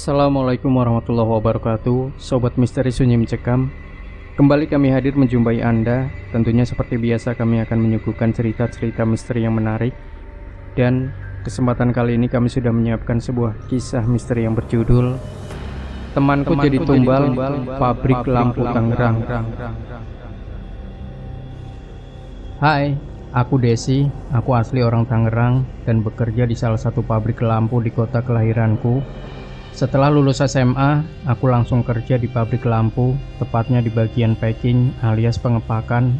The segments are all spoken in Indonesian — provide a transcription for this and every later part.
Assalamualaikum warahmatullahi wabarakatuh, Sobat Misteri Sunyi Mencekam. Kembali kami hadir menjumpai Anda. Tentunya seperti biasa kami akan menyuguhkan cerita-cerita misteri yang menarik. Dan kesempatan kali ini kami sudah menyiapkan sebuah kisah misteri yang berjudul Temanku Jadi Tumbal, Pabrik Lampu Tangerang. Hai, aku Desi. Aku asli orang Tangerang dan bekerja di salah satu pabrik lampu di kota kelahiranku. Setelah lulus SMA, aku langsung kerja di pabrik lampu, tepatnya di bagian packing alias pengepakan.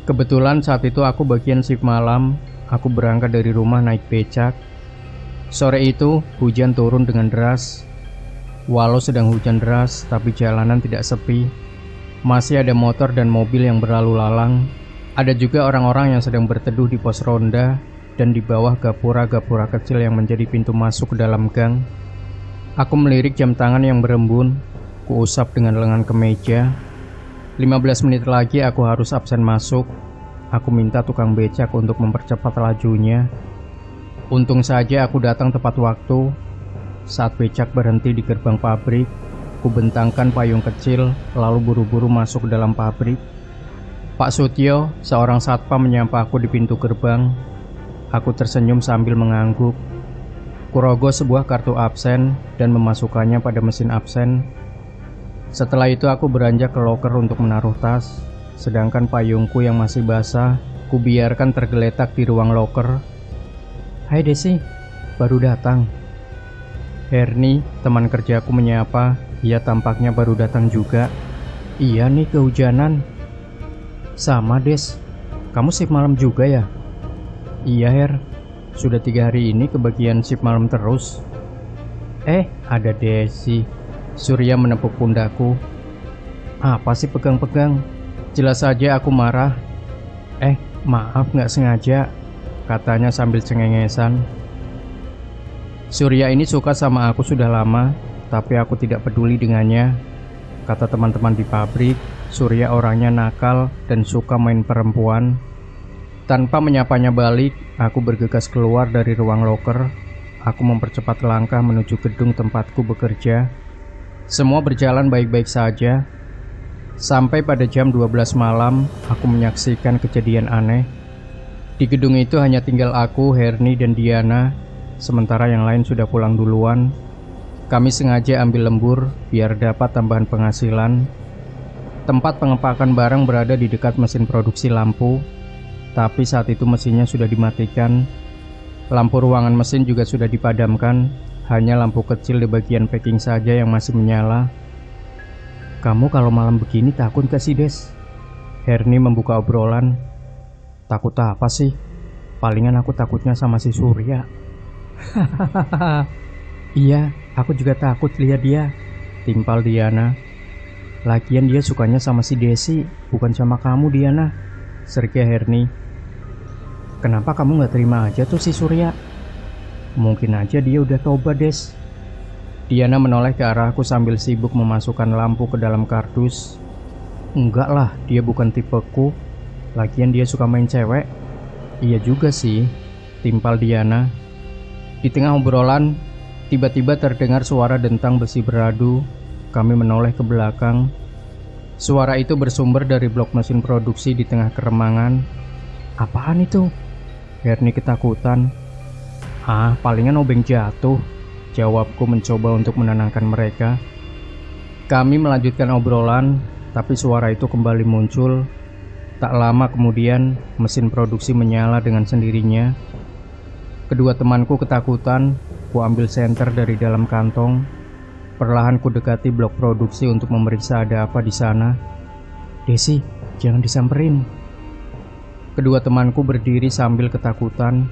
Kebetulan saat itu aku bagian shift malam. Aku berangkat dari rumah naik becak. Sore itu hujan turun dengan deras. Walau sedang hujan deras, tapi jalanan tidak sepi. Masih ada motor dan mobil yang berlalu lalang. Ada juga orang-orang yang sedang berteduh di pos ronda dan di bawah gapura-gapura kecil yang menjadi pintu masuk ke dalam gang. Aku melirik jam tangan yang berembun, kuusap dengan lengan kemeja. 15 menit lagi aku harus absen masuk. Aku minta tukang becak untuk mempercepat lajunya. Untung saja aku datang tepat waktu. Saat becak berhenti di gerbang pabrik, ku bentangkan payung kecil lalu buru-buru masuk ke dalam pabrik. Pak Sutio, seorang satpam, menyapa aku di pintu gerbang. Aku tersenyum sambil mengangguk. Kurogoh sebuah kartu absen dan memasukkannya pada mesin absen. Setelah itu aku beranjak ke loker untuk menaruh tas. Sedangkan payungku yang masih basah kubiarkan tergeletak di ruang loker. Hai Desi, baru datang. Herni, teman kerjaku, menyapa. Ia tampaknya baru datang juga. Iya nih, kehujanan. Sama Des, kamu shift malam juga ya? Iya Her, sudah 3 hari ini kebagian shift malam terus. Ada Desi. Surya menepuk pundakku. Apa sih pegang-pegang? Jelas saja aku marah. Maaf, gak sengaja, katanya sambil cengengesan. Surya ini suka sama aku sudah lama, tapi aku tidak peduli dengannya. Kata teman-teman di pabrik, Surya orangnya nakal dan suka main perempuan. Tanpa menyapanya balik, aku bergegas keluar dari ruang loker. Aku mempercepat langkah menuju gedung tempatku bekerja. Semua berjalan baik-baik saja. Sampai pada jam 12 malam, aku menyaksikan kejadian aneh. Di gedung itu hanya tinggal aku, Herni, dan Diana. Sementara yang lain sudah pulang duluan. Kami sengaja ambil lembur biar dapat tambahan penghasilan. Tempat pengepakan barang berada di dekat mesin produksi lampu. Tapi saat itu mesinnya sudah dimatikan. Lampu ruangan mesin juga sudah dipadamkan. Hanya lampu kecil di bagian packing saja yang masih menyala. Kamu kalau malam begini takut gak sih Des? Herni membuka obrolan. Takut apa sih? Palingan aku takutnya sama si Surya. Iya, aku juga takut lihat dia, timpal Diana. Lagian dia sukanya sama si Desi, bukan sama kamu Diana, seriknya Herni. Kenapa kamu gak terima aja tuh si Surya? Mungkin aja dia udah tobat Des. Diana menoleh ke arahku sambil sibuk memasukkan lampu ke dalam kardus. Enggak lah, dia bukan tipeku. Lagian dia suka main cewek. Iya juga sih, timpal Diana. Di tengah obrolan, tiba-tiba terdengar suara dentang besi beradu. Kami menoleh ke belakang. Suara itu bersumber dari blok mesin produksi di tengah keremangan. Apaan itu? Herni ketakutan. Palingan obeng jatuh, jawabku mencoba untuk menenangkan mereka. Kami melanjutkan obrolan, tapi suara itu kembali muncul. Tak lama kemudian, mesin produksi menyala dengan sendirinya. Kedua temanku ketakutan. Ku ambil senter dari dalam kantong. Perlahan ku dekati blok produksi untuk memeriksa ada apa di sana. Desi, jangan disamperin. Kedua temanku berdiri sambil ketakutan.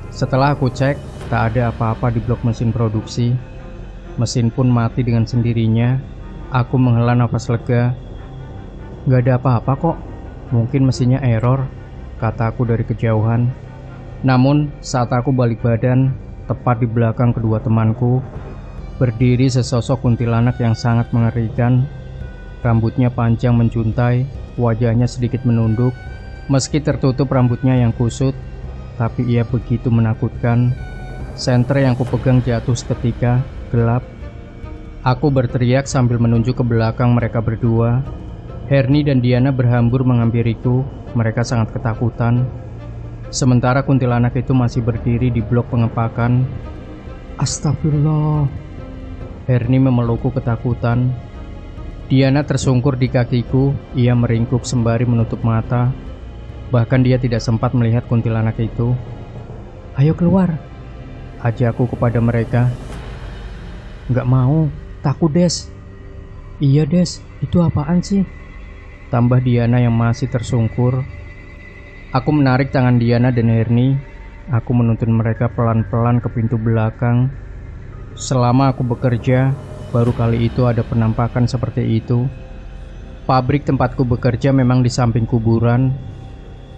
Setelah aku cek, tak ada apa-apa di blok mesin produksi. Mesin pun mati dengan sendirinya. Aku menghela nafas lega. Gak ada apa-apa kok. Mungkin mesinnya error, kataku dari kejauhan. Namun saat aku balik badan, tepat di belakang kedua temanku, berdiri sesosok kuntilanak yang sangat mengerikan. Rambutnya panjang menjuntai, wajahnya sedikit menunduk. Meski tertutup rambutnya yang kusut, tapi ia begitu menakutkan. Senter yang kupegang jatuh seketika gelap. Aku berteriak sambil menunjuk ke belakang mereka berdua. Herni dan Diana berhambur menghampiriku. Mereka sangat ketakutan. Sementara kuntilanak itu masih berdiri di blok pengepakan. Astagfirullah. Herni memelukku ketakutan. Diana tersungkur di kakiku. Ia meringkuk sembari menutup mata. Bahkan dia tidak sempat melihat kuntilanak itu. Ayo keluar, ajakku kepada mereka. Nggak mau, takut Des. Iya Des, itu apaan sih? Tambah Diana yang masih tersungkur. Aku menarik tangan Diana dan Herni. Aku menuntun mereka pelan-pelan ke pintu belakang. Selama aku bekerja, baru kali itu ada penampakan seperti itu. Pabrik tempatku bekerja memang di samping kuburan.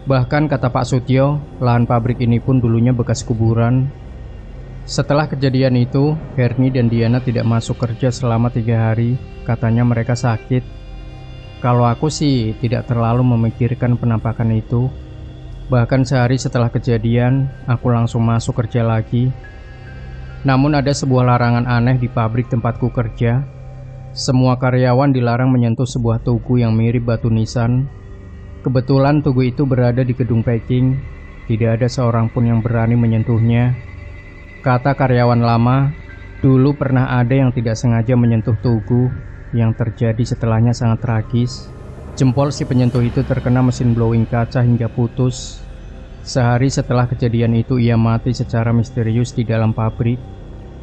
Bahkan kata Pak Sutyo, lahan pabrik ini pun dulunya bekas kuburan. Setelah kejadian itu, Herni dan Diana tidak masuk kerja selama 3 hari. Katanya mereka sakit. Kalau aku sih tidak terlalu memikirkan penampakan itu. Bahkan sehari setelah kejadian, aku langsung masuk kerja lagi. Namun ada sebuah larangan aneh di pabrik tempatku kerja. Semua karyawan dilarang menyentuh sebuah tugu yang mirip batu nisan. Kebetulan tugu itu berada di gedung packing. Tidak ada seorang pun yang berani menyentuhnya. Kata karyawan lama, dulu pernah ada yang tidak sengaja menyentuh tugu. Yang terjadi setelahnya sangat tragis. Jempol si penyentuh itu terkena mesin blowing kaca hingga putus. Sehari setelah kejadian itu ia mati secara misterius di dalam pabrik.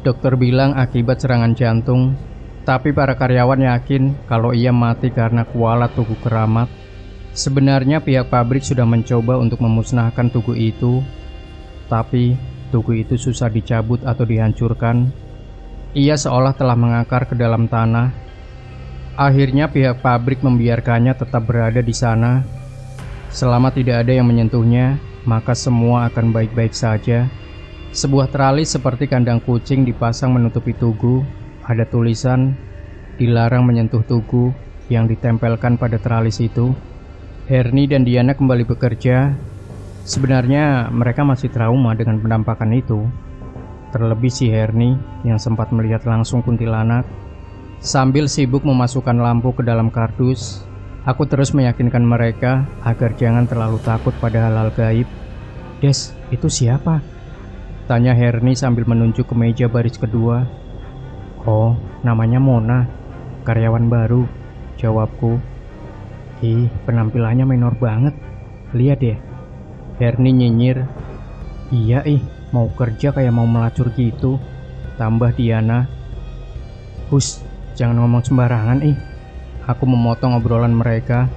Dokter bilang akibat serangan jantung. Tapi para karyawan yakin kalau ia mati karena kualat tugu keramat. Sebenarnya pihak pabrik sudah mencoba untuk memusnahkan tugu itu, tapi tugu itu susah dicabut atau dihancurkan. Ia seolah telah mengakar ke dalam tanah. Akhirnya pihak pabrik membiarkannya tetap berada di sana. Selama tidak ada yang menyentuhnya, maka semua akan baik-baik saja. Sebuah teralis seperti kandang kucing dipasang menutupi tugu. Ada tulisan, dilarang menyentuh tugu, yang ditempelkan pada teralis itu. Herni dan Diana kembali bekerja. Sebenarnya mereka masih trauma dengan penampakan itu. Terlebih si Herni yang sempat melihat langsung kuntilanak. Sambil sibuk memasukkan lampu ke dalam kardus, aku terus meyakinkan mereka agar jangan terlalu takut pada hal-hal gaib. Des, itu siapa? Tanya Herni sambil menunjuk ke meja baris kedua. Oh, namanya Mona, karyawan baru, jawabku. Ih, penampilannya minor banget. Lihat deh. Herni nyinyir. Iya mau kerja kayak mau melacur gitu. Tambah Diana. Hus, jangan ngomong sembarangan Aku memotong obrolan mereka.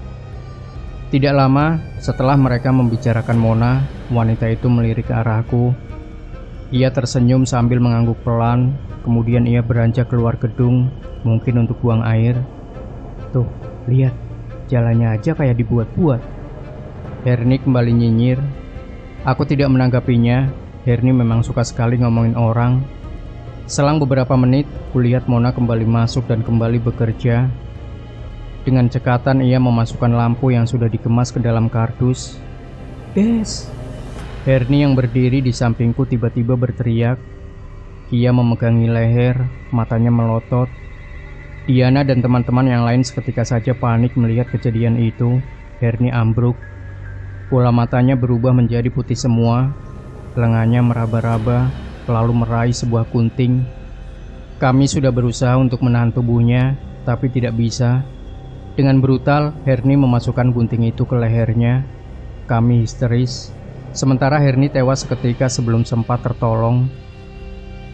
Tidak lama setelah mereka membicarakan Mona, wanita itu melirik ke arahku. Ia tersenyum sambil mengangguk pelan. Kemudian ia beranjak keluar gedung, mungkin untuk buang air. Tuh, lihat. Jalannya aja kayak dibuat-buat. Herni kembali nyinyir. Aku tidak menanggapinya. Herni memang suka sekali ngomongin orang. Selang beberapa menit, kulihat Mona kembali masuk dan kembali bekerja. Dengan cekatan ia memasukkan lampu yang sudah dikemas ke dalam kardus. Des! Herni yang berdiri di sampingku tiba-tiba berteriak. Ia memegangi leher, matanya melotot. Diana dan teman-teman yang lain seketika saja panik melihat kejadian itu. Herni ambruk. Bola matanya berubah menjadi putih semua. Lengannya meraba-raba, lalu meraih sebuah gunting. Kami sudah berusaha untuk menahan tubuhnya, tapi tidak bisa. Dengan brutal, Herni memasukkan gunting itu ke lehernya. Kami histeris. Sementara Herni tewas seketika sebelum sempat tertolong.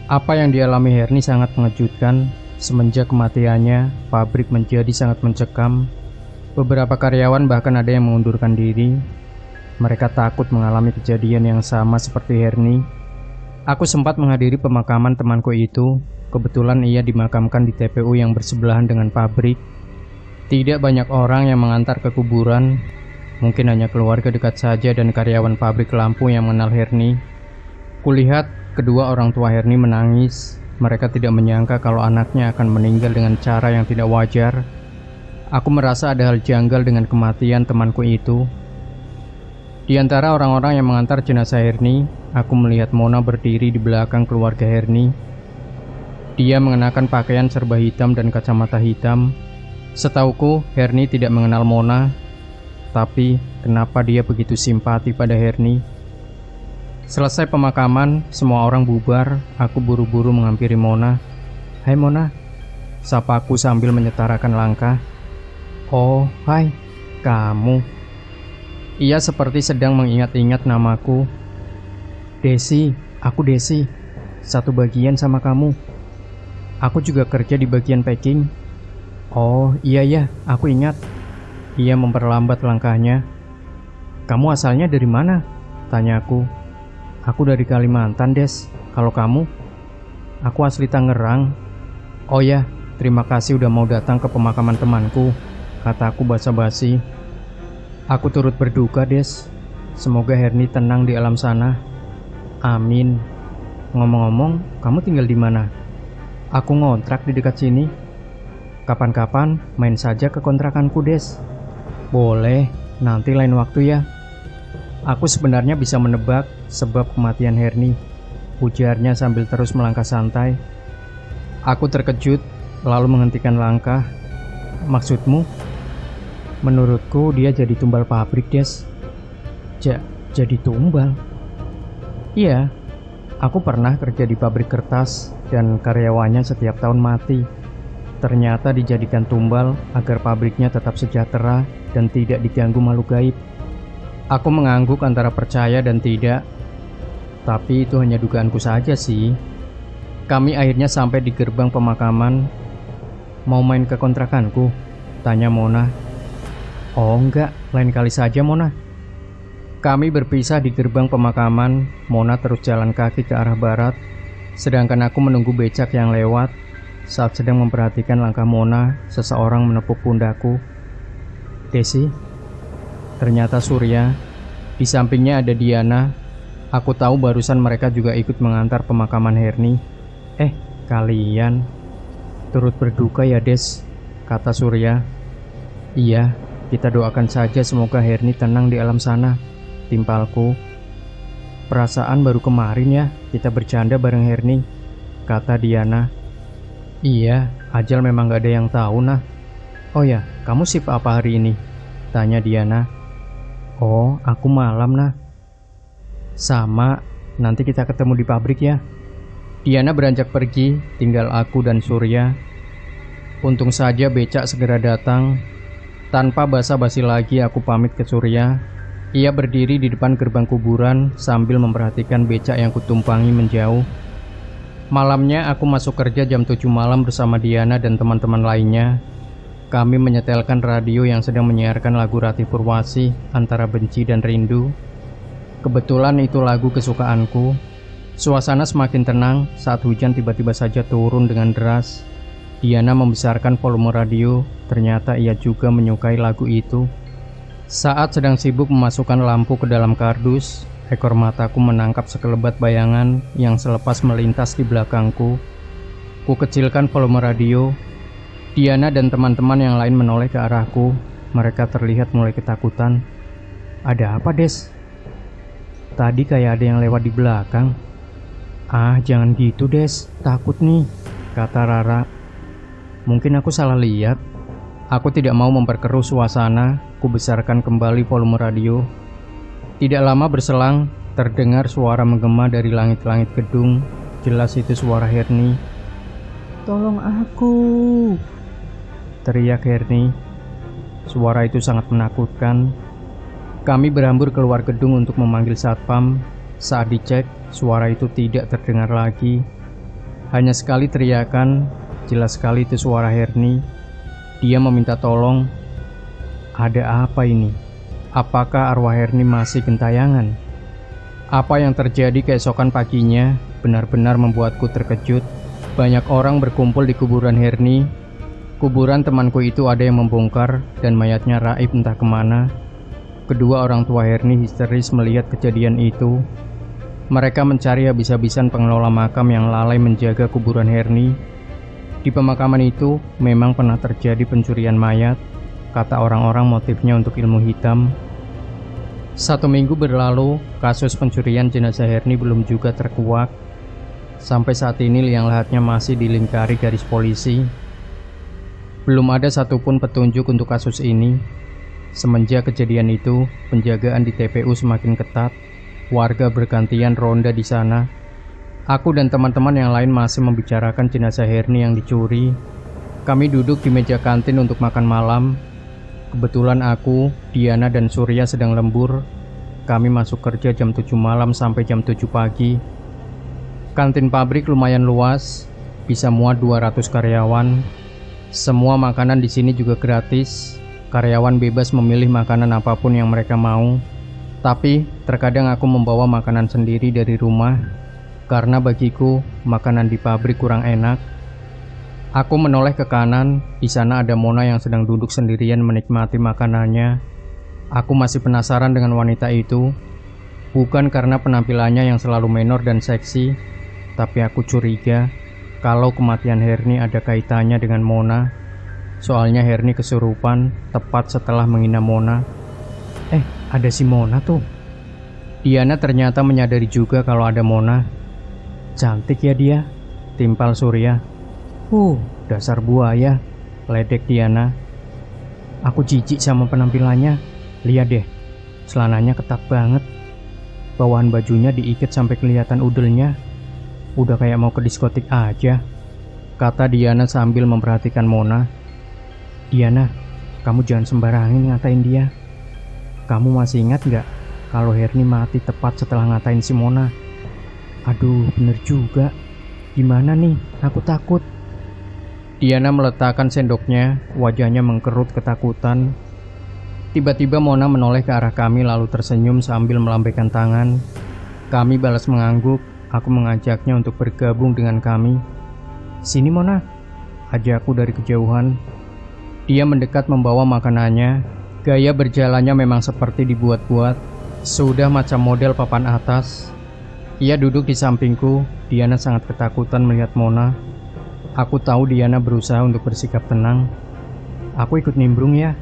Apa yang dialami Herni sangat mengejutkan. Semenjak kematiannya, pabrik menjadi sangat mencekam. Beberapa karyawan bahkan ada yang mengundurkan diri. Mereka takut mengalami kejadian yang sama seperti Herni. Aku sempat menghadiri pemakaman temanku itu. Kebetulan ia dimakamkan di TPU yang bersebelahan dengan pabrik. Tidak banyak orang yang mengantar ke kuburan. Mungkin hanya keluarga dekat saja dan karyawan pabrik lampu yang mengenal Herni. Kulihat kedua orang tua Herni menangis. Mereka tidak menyangka kalau anaknya akan meninggal dengan cara yang tidak wajar. Aku merasa ada hal janggal dengan kematian temanku itu. Di antara orang-orang yang mengantar jenazah Herni, aku melihat Mona berdiri di belakang keluarga Herni. Dia mengenakan pakaian serba hitam dan kacamata hitam. Setauku, Herni tidak mengenal Mona. Tapi, kenapa dia begitu simpati pada Herni? Selesai pemakaman, semua orang bubar. Aku buru-buru menghampiri Mona. "Hai Mona," sapaku sambil menyetarakan langkah. "Oh, hai, kamu." Ia seperti sedang mengingat-ingat namaku. "Desi, aku Desi. Satu bagian sama kamu. Aku juga kerja di bagian packing." "Oh, iya ya, aku ingat." Ia memperlambat langkahnya. "Kamu asalnya dari mana?" tanyaku. "Aku dari Kalimantan, Des. Kalau kamu?" "Aku asli Tangerang." "Oh ya, terima kasih udah mau datang ke pemakaman temanku," kataku basa-basi. "Aku turut berduka, Des. Semoga Herni tenang di alam sana." "Amin. Ngomong-ngomong, kamu tinggal di mana?" "Aku ngontrak di dekat sini." "Kapan-kapan main saja ke kontrakanku, Des." "Boleh, nanti lain waktu ya." "Aku sebenarnya bisa menebak sebab kematian Herni," ujarnya sambil terus melangkah santai. Aku terkejut, lalu menghentikan langkah. "Maksudmu?" "Menurutku dia jadi tumbal pabrik, Des." Jadi tumbal?" "Iya, aku pernah kerja di pabrik kertas dan karyawannya setiap tahun mati. Ternyata dijadikan tumbal agar pabriknya tetap sejahtera dan tidak diganggu makhluk gaib." Aku mengangguk antara percaya dan tidak. Tapi itu hanya dugaanku saja sih. Kami akhirnya sampai di gerbang pemakaman. "Mau main ke kontrakanku?" tanya Mona. "Oh enggak, lain kali saja Mona." Kami berpisah di gerbang pemakaman. Mona terus jalan kaki ke arah barat, sedangkan aku menunggu becak yang lewat. Saat sedang memperhatikan langkah Mona, seseorang menepuk pundakku. "Desi." Ternyata Surya. Di sampingnya ada Diana. Aku tahu barusan mereka juga ikut mengantar pemakaman Herni. Kalian turut berduka ya, Des," kata Surya. "Iya, kita doakan saja semoga Herni tenang di alam sana," timpalku. "Perasaan baru kemarin ya kita bercanda bareng Herni," kata Diana. "Iya, ajal memang gak ada yang tahu nah." "Oh ya, kamu shift apa hari ini?" tanya Diana. "Oh, aku malam nah." "Sama, nanti kita ketemu di pabrik ya." Diana beranjak pergi, tinggal aku dan Surya. Untung saja becak segera datang. Tanpa basa-basi lagi aku pamit ke Surya. Ia berdiri di depan gerbang kuburan sambil memperhatikan becak yang kutumpangi menjauh. Malamnya aku masuk kerja jam 7 malam bersama Diana dan teman-teman lainnya. Kami menyetelkan radio yang sedang menyiarkan lagu Ratih Purwasih, Antara Benci dan Rindu. Kebetulan itu lagu kesukaanku. Suasana semakin tenang saat hujan tiba-tiba saja turun dengan deras. Diana membesarkan volume radio, ternyata ia juga menyukai lagu itu. Saat sedang sibuk memasukkan lampu ke dalam kardus, ekor mataku menangkap sekelebat bayangan yang selepas melintas di belakangku. Ku kecilkan volume radio. Diana dan teman-teman yang lain menoleh ke arahku. Mereka terlihat mulai ketakutan. "Ada apa, Des?" "Tadi kayak ada yang lewat di belakang." "Ah, jangan gitu, Des. Takut nih," kata Rara. "Mungkin aku salah lihat." Aku tidak mau memperkeruh suasana. Ku besarkan kembali volume radio. Tidak lama berselang, terdengar suara menggema dari langit-langit gedung. Jelas itu suara Herni. "Tolong aku!" teriak Herni. Suara itu sangat menakutkan. Kami berhambur keluar gedung untuk memanggil satpam. Saat dicek, suara itu tidak terdengar lagi. Hanya sekali teriakan. Jelas sekali itu suara Herni. Dia meminta tolong. Ada apa ini? Apakah arwah Herni masih gentayangan? Apa yang terjadi keesokan paginya benar-benar membuatku terkejut. Banyak orang berkumpul di kuburan Herni. Kuburan temanku itu ada yang membongkar dan mayatnya raib entah kemana. Kedua orang tua Herni histeris melihat kejadian itu. Mereka mencari habis-habisan pengelola makam yang lalai menjaga kuburan Herni. Di pemakaman itu memang pernah terjadi pencurian mayat. Kata orang-orang motifnya untuk ilmu hitam. 1 minggu berlalu, kasus pencurian jenazah Herni belum juga terkuak. Sampai saat ini liang lahatnya masih dilingkari garis polisi. Belum ada satupun petunjuk untuk kasus ini. Semenjak kejadian itu, penjagaan di TPU semakin ketat. Warga bergantian ronda di sana. Aku dan teman-teman yang lain masih membicarakan jenazah Herni yang dicuri. Kami duduk di meja kantin untuk makan malam. Kebetulan aku, Diana, dan Surya sedang lembur. Kami masuk kerja jam 7 malam sampai jam 7 pagi. Kantin pabrik lumayan luas, bisa muat 200 karyawan. Semua makanan di sini juga gratis. Karyawan bebas memilih makanan apapun yang mereka mau. Tapi terkadang aku membawa makanan sendiri dari rumah, karena bagiku makanan di pabrik kurang enak. Aku menoleh ke kanan, di sana ada Mona yang sedang duduk sendirian menikmati makanannya. Aku masih penasaran dengan wanita itu, bukan karena penampilannya yang selalu menor dan seksi, tapi aku curiga kalau kematian Herni ada kaitannya dengan Mona. Soalnya Herni kesurupan tepat setelah menghina Mona. Ada si Mona tuh. Diana ternyata menyadari juga kalau ada Mona. Cantik ya dia, timpal Surya. Dasar buaya, ledek Diana. Aku jijik sama penampilannya. Lihat deh, celananya ketat banget. Bawahan bajunya diikat sampai kelihatan udelnya. Udah kayak mau ke diskotik aja, kata Diana sambil memperhatikan Mona. Diana, kamu jangan sembarangin ngatain dia. Kamu masih ingat gak kalau Herni mati tepat setelah ngatain si Mona? Aduh, bener juga. Gimana nih? Aku takut. Diana meletakkan sendoknya, wajahnya mengkerut ketakutan. Tiba-tiba Mona menoleh ke arah kami lalu tersenyum sambil melambaikan tangan. Kami balas mengangguk. Aku mengajaknya untuk bergabung dengan kami. Sini Mona, ajakku dari kejauhan. Dia mendekat membawa makanannya. Gaya berjalannya memang seperti dibuat-buat, sudah macam model papan atas. Ia duduk di sampingku. Diana sangat ketakutan melihat Mona. Aku tahu Diana berusaha untuk bersikap tenang. Aku ikut nimbrung ya.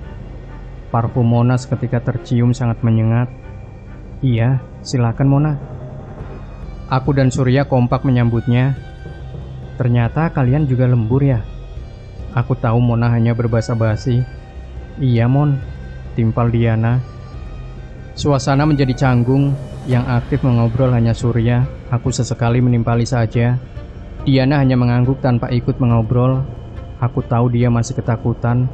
Parfum Mona seketika tercium sangat menyengat. Iya, silakan Mona. Aku dan Surya kompak menyambutnya. Ternyata kalian juga lembur ya. Aku tahu Mona hanya berbahasa basi. Iya Mon, timpal Diana. Suasana menjadi canggung. Yang aktif mengobrol hanya Surya. Aku sesekali menimpali saja. Diana hanya mengangguk tanpa ikut mengobrol. Aku tahu dia masih ketakutan.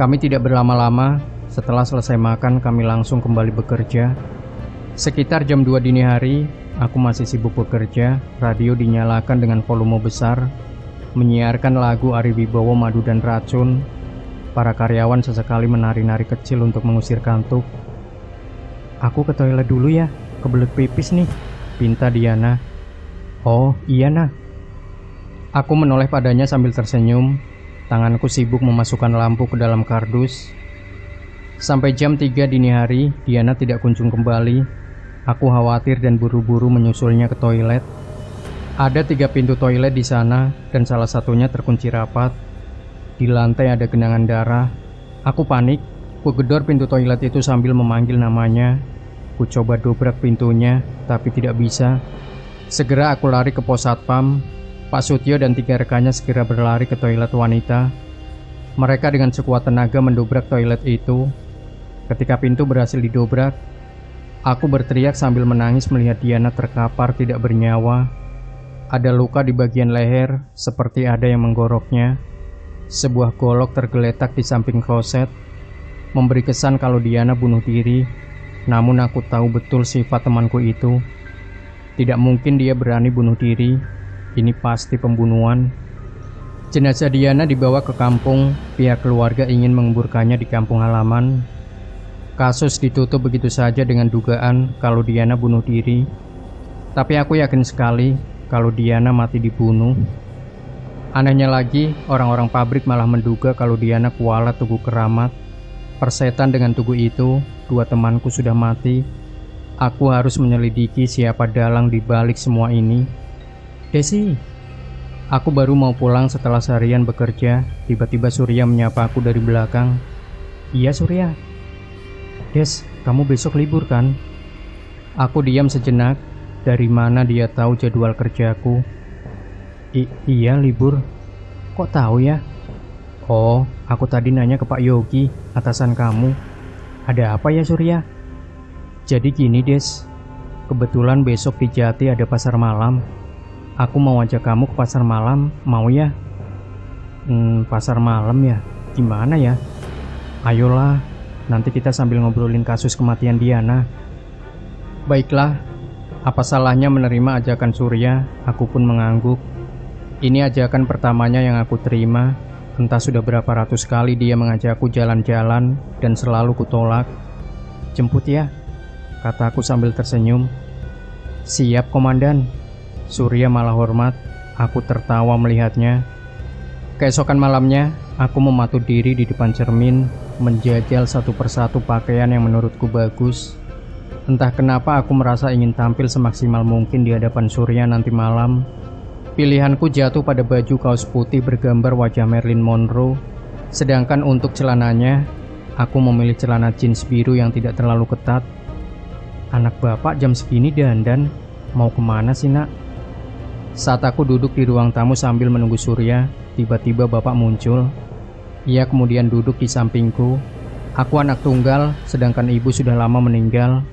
Kami tidak berlama-lama. Setelah selesai makan, kami langsung kembali bekerja. Sekitar jam 2 dini hari, aku masih sibuk bekerja. Radio dinyalakan dengan volume besar, menyiarkan lagu Ari Wibowo Madu dan Racun. Para karyawan sesekali menari-nari kecil untuk mengusir kantuk. Aku ke toilet dulu ya, kebelet pipis nih, pinta Diana. Oh iya nah. Aku menoleh padanya sambil tersenyum. Tanganku sibuk memasukkan lampu ke dalam kardus. Sampai jam 3 dini hari, Diana tidak kunjung kembali. Aku khawatir dan buru-buru menyusulnya ke toilet. Ada 3 pintu toilet di sana, dan salah satunya terkunci rapat. Di lantai ada genangan darah. Aku panik. Ku gedor pintu toilet itu sambil memanggil namanya. Ku coba dobrak pintunya, tapi tidak bisa. Segera aku lari ke pos satpam. Pak Sutio dan 3 rekannya segera berlari ke toilet wanita. Mereka dengan sekuat tenaga mendobrak toilet itu. Ketika pintu berhasil didobrak, aku berteriak sambil menangis melihat Diana terkapar tidak bernyawa. Ada luka di bagian leher, seperti ada yang menggoroknya. Sebuah golok tergeletak di samping kloset, memberi kesan kalau Diana bunuh diri. Namun aku tahu betul sifat temanku itu. Tidak mungkin dia berani bunuh diri. Ini pasti pembunuhan. Jenazah Diana dibawa ke kampung. Pihak keluarga ingin menguburkannya di kampung halaman. Kasus ditutup begitu saja dengan dugaan kalau Diana bunuh diri. Tapi aku yakin sekali kalau Diana mati dibunuh. Anehnya lagi, orang-orang pabrik malah menduga kalau Diana kualat tugu keramat. Persetan dengan tugu itu, 2 temanku sudah mati. Aku harus menyelidiki siapa dalang di balik semua ini. Desi, aku baru mau pulang setelah seharian bekerja. Tiba-tiba Surya menyapa aku dari belakang. Iya Surya. Des, kamu besok libur kan? Aku diam sejenak. Dari mana dia tahu jadwal kerjaku? Iya libur. Kok tahu ya? Oh, aku tadi nanya ke Pak Yogi, atasan kamu. Ada apa ya Surya? Jadi gini Des, kebetulan besok di Jati ada pasar malam. Aku mau ajak kamu ke pasar malam, mau ya? Pasar malam ya? Gimana ya? Ayolah, nanti kita sambil ngobrolin kasus kematian Diana. Baiklah, apa salahnya menerima ajakan Surya? Aku pun mengangguk. Ini ajakan pertamanya yang aku terima. Entah sudah berapa ratus kali dia mengajakku jalan-jalan dan selalu kutolak. Jemput ya, kataku sambil tersenyum. Siap komandan. Surya malah hormat. Aku tertawa melihatnya. Keesokan malamnya, aku mematuk diri di depan cermin, menjajal satu persatu pakaian yang menurutku bagus. Entah kenapa aku merasa ingin tampil semaksimal mungkin di hadapan Surya nanti malam. Pilihanku jatuh pada baju kaos putih bergambar wajah Marilyn Monroe. Sedangkan untuk celananya, aku memilih celana jeans biru yang tidak terlalu ketat. Anak bapak jam segini dandan, mau kemana sih nak? Saat aku duduk di ruang tamu sambil menunggu Surya, tiba-tiba bapak muncul. Ia kemudian duduk di sampingku. Aku anak tunggal, sedangkan ibu sudah lama meninggal.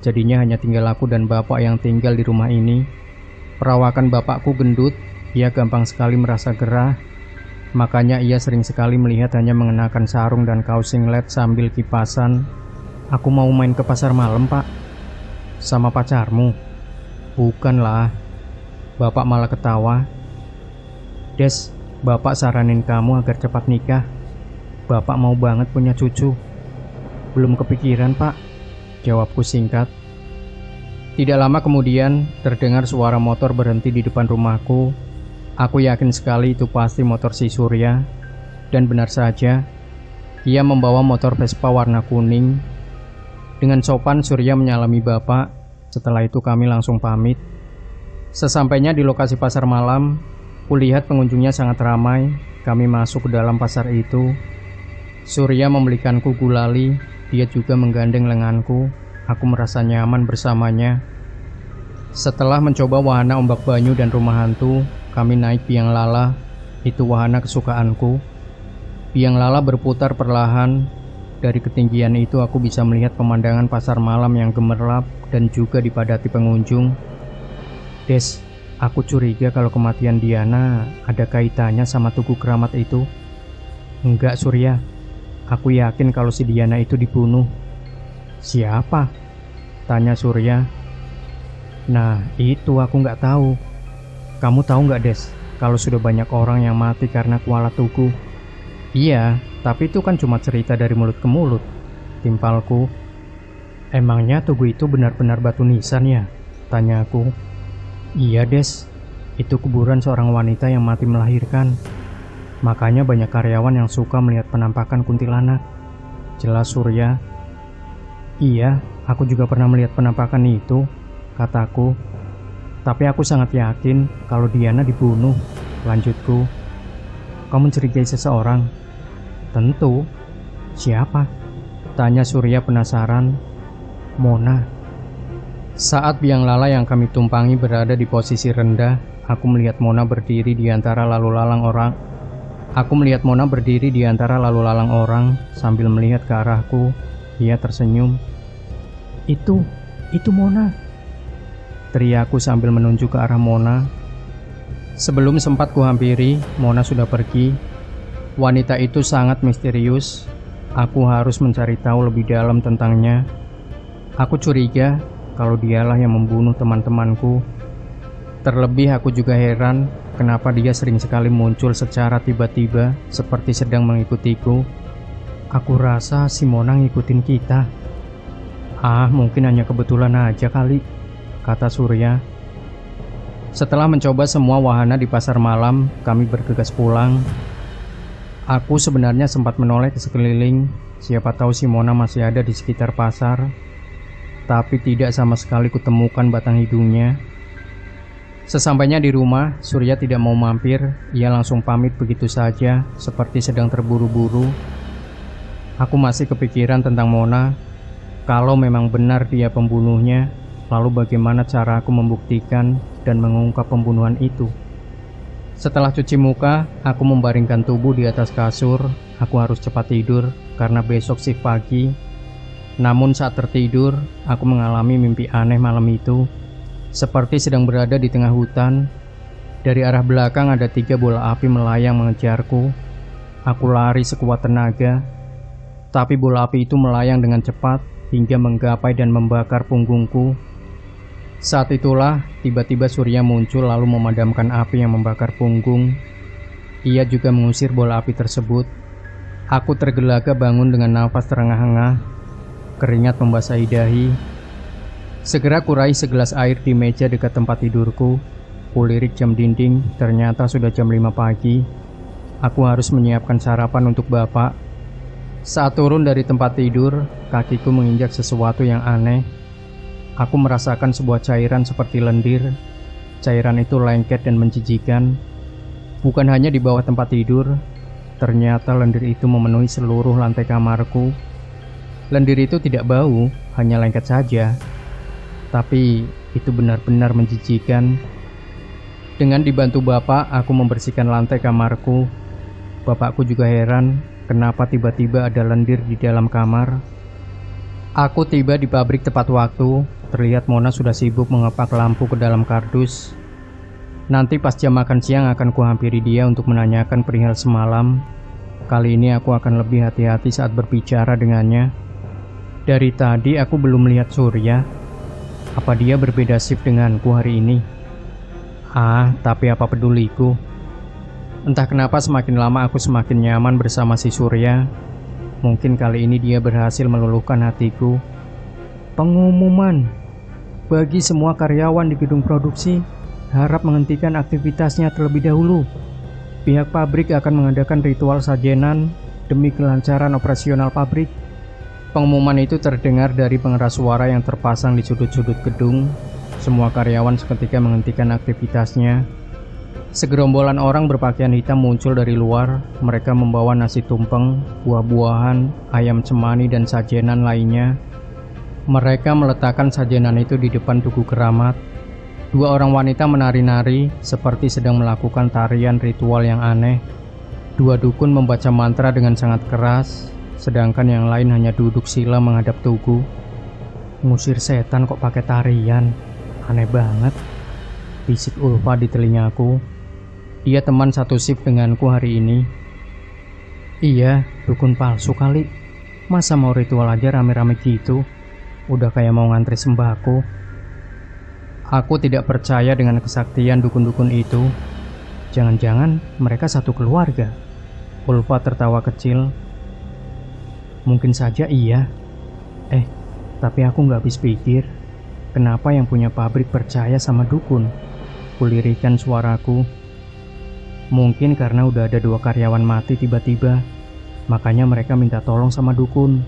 Jadinya hanya tinggal aku dan bapak yang tinggal di rumah ini. Perawakan bapakku gendut, ia gampang sekali merasa gerah. Makanya ia sering sekali melihat hanya mengenakan sarung dan kaos singlet sambil kipasan. Aku mau main ke pasar malam pak. Sama pacarmu? Bukanlah. Bapak malah ketawa. Des, bapak saranin kamu agar cepat nikah. Bapak mau banget punya cucu. Belum kepikiran pak, jawabku singkat. Tidak lama kemudian, terdengar suara motor berhenti di depan rumahku. Aku yakin sekali itu pasti motor si Surya. Dan benar saja, ia membawa motor Vespa warna kuning. Dengan sopan Surya menyalami bapak. Setelah itu kami langsung pamit. Sesampainya di lokasi pasar malam, kulihat pengunjungnya sangat ramai. Kami masuk ke dalam pasar itu. Surya membelikanku gulali. Dia juga menggandeng lenganku. Aku merasa nyaman bersamanya. Setelah mencoba wahana ombak banyu dan rumah hantu, kami naik biang lala. Itu wahana kesukaanku. Biang lala berputar perlahan. Dari ketinggian itu aku bisa melihat pemandangan pasar malam yang gemerlap dan juga dipadati pengunjung. Des, aku curiga kalau kematian Diana ada kaitannya sama Tugu Keramat itu. Enggak Surya, aku yakin kalau si Diana itu dibunuh. Siapa? Tanya Surya. Nah, itu aku nggak tahu. Kamu tahu nggak Des, kalau sudah banyak orang yang mati karena kualat tugu? Iya, tapi itu kan cuma cerita dari mulut ke mulut, timpalku. Emangnya tugu itu benar-benar batu nisan ya? Tanya aku. Iya Des, itu kuburan seorang wanita yang mati melahirkan. Makanya banyak karyawan yang suka melihat penampakan kuntilanak. Jelas Surya. Iya, aku juga pernah melihat penampakan itu, kataku. Tapi aku sangat yakin kalau Diana dibunuh, lanjutku. Kamu mencurigai seseorang? Tentu. Siapa? Tanya Surya penasaran. Mona. Saat biang lala yang kami tumpangi berada di posisi rendah, aku melihat Mona berdiri di antara lalu lalang orang. Sambil melihat ke arahku. Dia tersenyum. Itu Mona, teriakku sambil menunjuk ke arah Mona. Sebelum sempat kuhampiri, Mona sudah pergi. Wanita itu sangat misterius. Aku harus mencari tahu lebih dalam tentangnya. Aku curiga kalau dialah yang membunuh teman-temanku. Terlebih aku juga heran kenapa dia sering sekali muncul secara tiba-tiba seperti sedang mengikutiku. Aku rasa si Mona ngikutin kita. Mungkin hanya kebetulan aja kali, kata Surya. Setelah mencoba semua wahana di pasar malam, kami bergegas pulang. Aku sebenarnya sempat menoleh ke sekeliling, siapa tahu si Mona masih ada di sekitar pasar. Tapi tidak sama sekali kutemukan batang hidungnya. Sesampainya di rumah, Surya tidak mau mampir. Ia langsung pamit begitu saja, seperti sedang terburu-buru. Aku masih kepikiran tentang Mona. Kalau memang benar dia pembunuhnya, lalu bagaimana cara aku membuktikan dan mengungkap pembunuhan itu? Setelah cuci muka, aku membaringkan tubuh di atas kasur. Aku harus cepat tidur karena besok shift pagi. Namun saat tertidur, aku mengalami mimpi aneh malam itu. Seperti sedang berada di tengah hutan. Dari arah belakang ada 3 bola api melayang mengejarku. Aku lari sekuat tenaga, tapi bola api itu melayang dengan cepat hingga menggapai dan membakar punggungku. Saat itulah tiba-tiba Surya muncul lalu memadamkan api yang membakar punggung. Ia juga mengusir bola api tersebut. Aku tergelaga bangun dengan nafas terengah-engah. Keringat membasahi dahi. Segera kurai segelas air di meja dekat tempat tidurku. Kulirik jam dinding, ternyata sudah jam 5 pagi. Aku harus menyiapkan sarapan untuk bapak. Saat turun dari tempat tidur, kakiku menginjak sesuatu yang aneh. Aku merasakan sebuah cairan seperti lendir. Cairan itu lengket dan menjijikan. Bukan hanya di bawah tempat tidur, ternyata lendir itu memenuhi seluruh lantai kamarku. Lendir itu tidak bau, hanya lengket saja. Tapi itu benar-benar menjijikan. Dengan dibantu bapak, aku membersihkan lantai kamarku. Bapakku juga heran, kenapa tiba-tiba ada lendir di dalam kamar. Aku tiba di pabrik tepat waktu. Terlihat Mona sudah sibuk mengepak lampu ke dalam kardus. Nanti pas jam makan siang akan kuhampiri dia untuk menanyakan perihal semalam. Kali ini aku akan lebih hati-hati saat berbicara dengannya. Dari tadi aku belum melihat Surya. Apa dia berbeda shift denganku hari ini? Tapi apa peduliku. Entah kenapa semakin lama aku semakin nyaman bersama si Surya. Mungkin kali ini dia berhasil meluluhkan hatiku. Pengumuman bagi semua karyawan di gedung produksi, harap menghentikan aktivitasnya terlebih dahulu. Pihak pabrik akan mengadakan ritual sajenan demi kelancaran operasional pabrik. Pengumuman itu terdengar dari pengeras suara yang terpasang di sudut-sudut gedung. Semua karyawan seketika menghentikan aktivitasnya. Segerombolan orang berpakaian hitam muncul dari luar. Mereka membawa nasi tumpeng, buah-buahan, ayam cemani, dan sajenan lainnya. Mereka meletakkan sajenan itu di depan tugu keramat. 2 orang wanita menari-nari seperti sedang melakukan tarian ritual yang aneh. 2 dukun membaca mantra dengan sangat keras, sedangkan yang lain hanya duduk sila menghadap tugu. Ngusir setan kok pakai tarian, aneh banget. Bisik Ulfa di telingaku. Dia teman satu shift denganku hari ini. Iya, dukun palsu kali. Masa mau ritual aja rame-rame gitu? Udah kayak mau ngantri sembako. Aku tidak percaya dengan kesaktian dukun-dukun itu. Jangan-jangan mereka satu keluarga. Ulfa tertawa kecil. Mungkin saja iya. Tapi aku gak habis pikir. Kenapa yang punya pabrik percaya sama dukun? Kulirikan suaraku. Mungkin karena udah ada 2 karyawan mati tiba-tiba. Makanya mereka minta tolong sama dukun.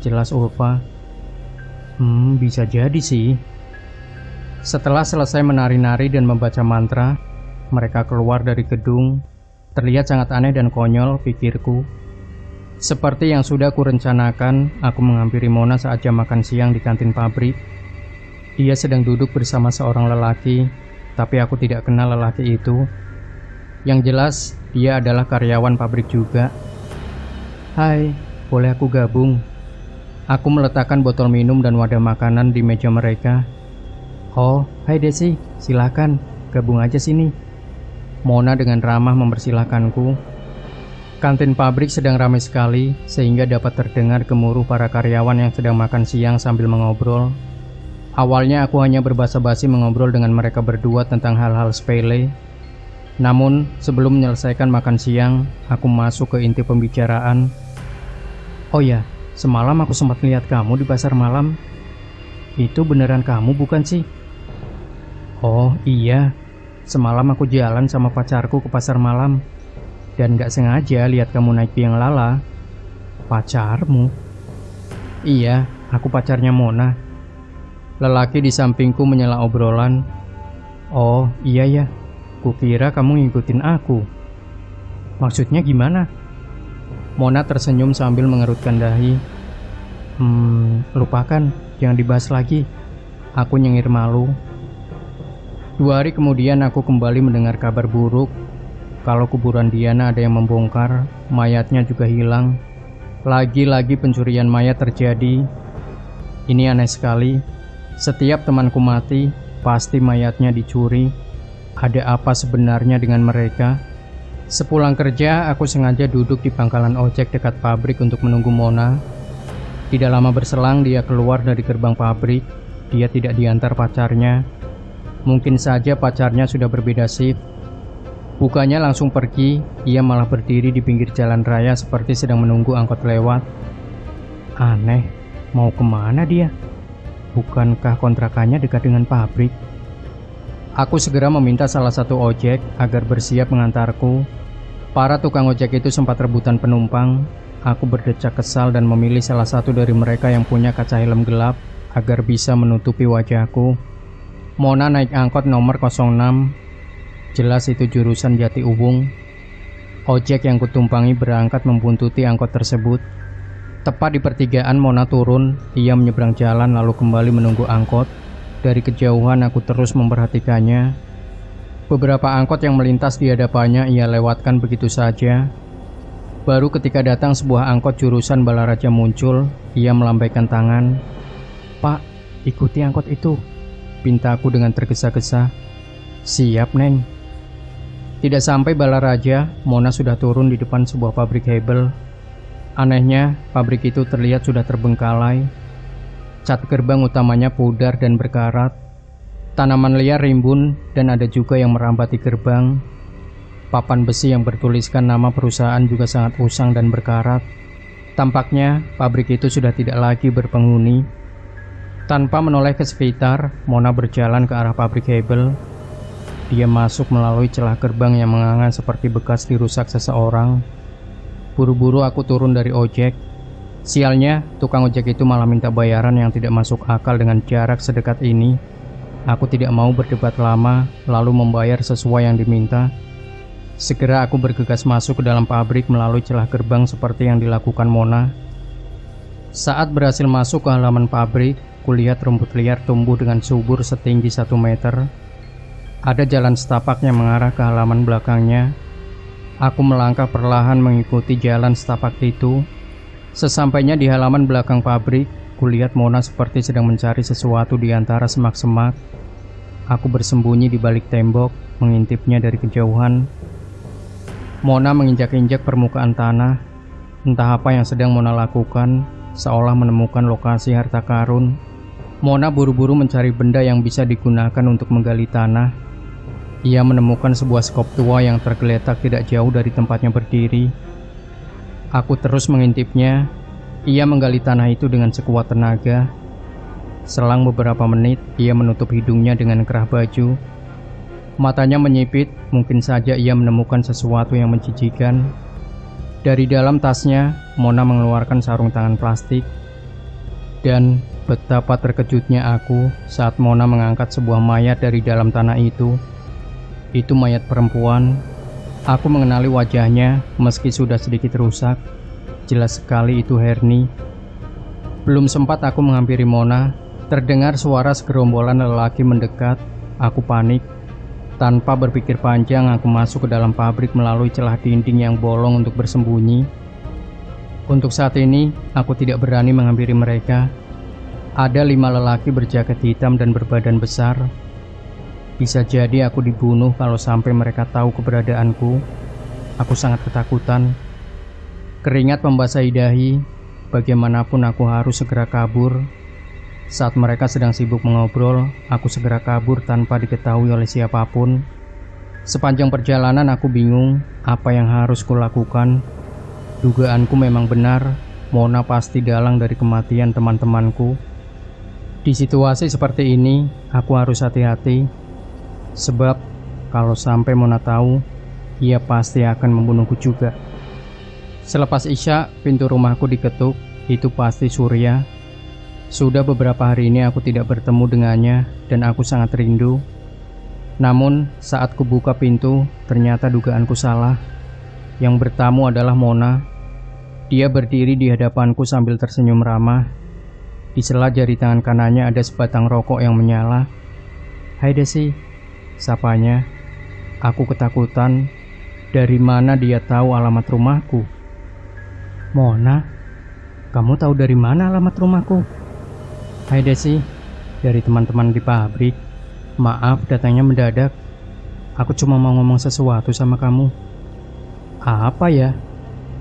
Jelas Ulfa. Bisa jadi sih. Setelah selesai menari-nari dan membaca mantra, mereka keluar dari gedung. Terlihat sangat aneh dan konyol, pikirku. Seperti yang sudah kurencanakan, aku menghampiri Mona saat jam makan siang di kantin pabrik. Dia sedang duduk bersama seorang lelaki, tapi aku tidak kenal lelaki itu. Yang jelas, dia adalah karyawan pabrik juga. Hai, boleh aku gabung? Aku meletakkan botol minum dan wadah makanan di meja mereka. Oh, hai Desi, silakan, gabung aja sini. Mona dengan ramah mempersilahkanku. Kantin pabrik sedang ramai sekali, sehingga dapat terdengar gemuruh para karyawan yang sedang makan siang sambil mengobrol. Awalnya aku hanya berbasa-basi mengobrol dengan mereka berdua tentang hal-hal sepele. Namun, sebelum menyelesaikan makan siang, aku masuk ke inti pembicaraan. Oh ya, semalam aku sempat lihat kamu di pasar malam. Itu beneran kamu bukan sih? Oh iya, semalam aku jalan sama pacarku ke pasar malam. Dan gak sengaja lihat kamu naik biang lala. Pacarmu? Iya, aku pacarnya Mona. Lelaki di sampingku menyela obrolan. Oh iya ya, kukira kamu ngikutin aku. Maksudnya gimana? Mona tersenyum sambil mengerutkan dahi. Lupakan, jangan dibahas lagi. Aku nyengir malu. 2 hari kemudian aku kembali mendengar kabar buruk. kalau kuburan Diana ada yang membongkar, mayatnya juga hilang. Lagi-lagi pencurian mayat terjadi. Ini aneh sekali. Setiap temanku mati, pasti mayatnya dicuri. Ada apa sebenarnya dengan mereka? Sepulang kerja, aku sengaja duduk di pangkalan ojek dekat pabrik untuk menunggu Mona. Tidak lama berselang, dia keluar dari gerbang pabrik. Dia tidak diantar pacarnya. Mungkin saja pacarnya sudah berbeda shift. Bukannya langsung pergi, ia malah berdiri di pinggir jalan raya seperti sedang menunggu angkot lewat. Aneh, mau kemana dia? Bukankah kontrakannya dekat dengan pabrik? Aku segera meminta salah satu ojek agar bersiap mengantarku. Para tukang ojek itu sempat rebutan penumpang. Aku berdecak kesal dan memilih salah satu dari mereka yang punya kaca helm gelap agar bisa menutupi wajahku. Mona naik angkot nomor 06. Jelas itu jurusan Jati Ubung. Ojek yang kutumpangi berangkat membuntuti angkot tersebut. Tepat di pertigaan Mona turun, ia menyeberang jalan lalu kembali menunggu angkot. Dari kejauhan aku terus memperhatikannya. Beberapa angkot yang melintas di hadapannya ia lewatkan begitu saja. Baru ketika datang sebuah angkot jurusan Balaraja muncul, ia melambaikan tangan. "Pak, ikuti angkot itu," pintaku dengan tergesa-gesa. "Siap, Neng." Tidak sampai Balaraja, Mona sudah turun di depan sebuah pabrik hebel. Anehnya, pabrik itu terlihat sudah terbengkalai. Cat gerbang utamanya pudar dan berkarat. Tanaman liar rimbun dan ada juga yang merambat di gerbang. Papan besi yang bertuliskan nama perusahaan juga sangat usang dan berkarat. Tampaknya pabrik itu sudah tidak lagi berpenghuni. Tanpa menoleh ke sekitar, Mona berjalan ke arah pabrik hebel. Dia masuk melalui celah gerbang yang menganga seperti bekas dirusak seseorang. Buru-buru aku turun dari ojek. Sialnya, tukang ojek itu malah minta bayaran yang tidak masuk akal dengan jarak sedekat ini. Aku tidak mau berdebat lama, lalu membayar sesuai yang diminta. Segera aku bergegas masuk ke dalam pabrik melalui celah gerbang seperti yang dilakukan Mona. Saat berhasil masuk ke halaman pabrik, kulihat rumput liar tumbuh dengan subur setinggi 1 meter. Ada jalan setapak yang mengarah ke halaman belakangnya. Aku melangkah perlahan mengikuti jalan setapak itu. Sesampainya di halaman belakang pabrik, kulihat Mona seperti sedang mencari sesuatu di antara semak-semak. Aku bersembunyi di balik tembok, mengintipnya dari kejauhan. Mona menginjak-injak permukaan tanah. Entah apa yang sedang Mona lakukan, seolah menemukan lokasi harta karun. Mona buru-buru mencari benda yang bisa digunakan untuk menggali tanah. Ia menemukan sebuah skop tua yang tergeletak tidak jauh dari tempatnya berdiri. Aku terus mengintipnya. Ia menggali tanah itu dengan sekuat tenaga. Selang beberapa menit, ia menutup hidungnya dengan kerah baju. Matanya menyipit, mungkin saja ia menemukan sesuatu yang menjijikan. Dari dalam tasnya, Mona mengeluarkan sarung tangan plastik. Dan betapa terkejutnya aku saat Mona mengangkat sebuah mayat dari dalam tanah itu. Itu mayat perempuan. Aku mengenali wajahnya meski sudah sedikit rusak. Jelas sekali itu Herni. Belum sempat aku menghampiri Mona, terdengar suara segerombolan lelaki mendekat. Aku panik. Tanpa berpikir panjang, aku masuk ke dalam pabrik melalui celah dinding yang bolong untuk bersembunyi. Untuk saat ini, aku tidak berani menghampiri mereka. Ada 5 lelaki berjaket hitam dan berbadan besar. Bisa jadi aku dibunuh kalau sampai mereka tahu keberadaanku. Aku sangat ketakutan. Keringat membasahi dahi. Bagaimanapun aku harus segera kabur. Saat mereka sedang sibuk mengobrol, aku segera kabur tanpa diketahui oleh siapapun. Sepanjang perjalanan aku bingung apa yang harus kulakukan. Dugaanku memang benar. Mona pasti dalang dari kematian teman-temanku. Di situasi seperti ini, aku harus hati-hati. Sebab kalau sampai Mona tahu, ia pasti akan membunuhku juga. Selepas Isya, pintu rumahku diketuk. Itu pasti Surya. Sudah beberapa hari ini aku tidak bertemu dengannya dan aku sangat rindu. Namun saat kubuka pintu, ternyata dugaanku salah. Yang bertamu adalah Mona. Dia berdiri di hadapanku sambil tersenyum ramah. Di sela jari tangan kanannya ada sebatang rokok yang menyala. "Hai Desi," sapanya. Aku ketakutan Dari mana dia tahu alamat rumahku? Mona, kamu tahu dari mana alamat rumahku? Hai Desi, dari teman-teman di pabrik. Maaf datangnya mendadak. Aku cuma mau ngomong sesuatu sama kamu. Apa ya?